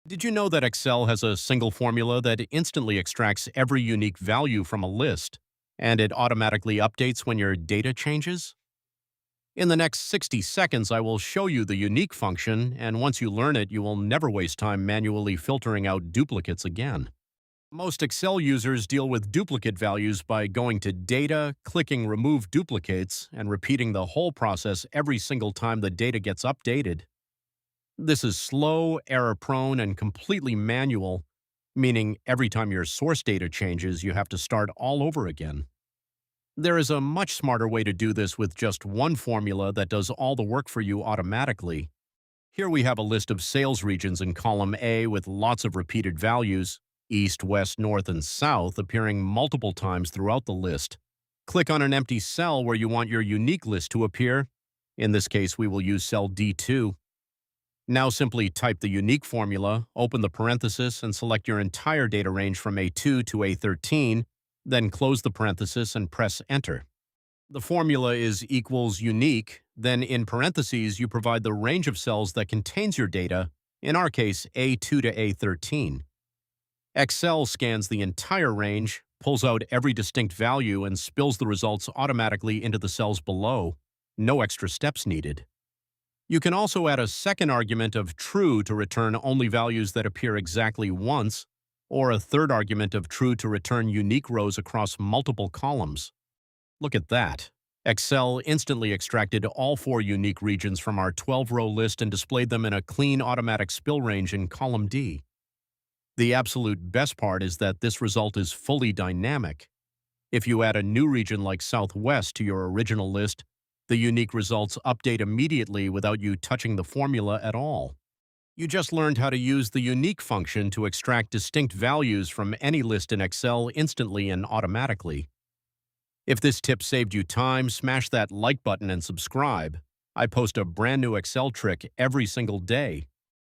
Did you know that Excel has a single formula that instantly extracts every unique value from a list, and it automatically updates when your data changes? In the next 60 seconds, I will show you the unique function, and once you learn it, you will never waste time manually filtering out duplicates again. Most Excel users deal with duplicate values by going to Data, clicking Remove Duplicates, and repeating the whole process every single time the data gets updated. This is slow, error-prone, and completely manual, meaning every time your source data changes, you have to start all over again. There is a much smarter way to do this with just one formula that does all the work for you automatically. Here we have a list of sales regions in column A with lots of repeated values, east, west, north, and south, appearing multiple times throughout the list. Click on an empty cell where you want your unique list to appear. In this case, we will use cell D2. Now simply type the unique formula, open the parenthesis, and select your entire data range from A2 to A13, then close the parenthesis and press Enter. The formula is equals unique, then in parentheses you provide the range of cells that contains your data, in our case A2 to A13. Excel scans the entire range, pulls out every distinct value, and spills the results automatically into the cells below. No extra steps needed. You can also add a second argument of true to return only values that appear exactly once, or a third argument of true to return unique rows across multiple columns. Look at that. Excel instantly extracted all 4 unique regions from our 12-row list and displayed them in a clean automatic spill range in column D. The absolute best part is that this result is fully dynamic. If you add a new region like Southwest to your original list, the unique results update immediately without you touching the formula at all. You just learned how to use the unique function to extract distinct values from any list in Excel instantly and automatically. If this tip saved you time, smash that like button and subscribe. I post a brand new Excel trick every single day.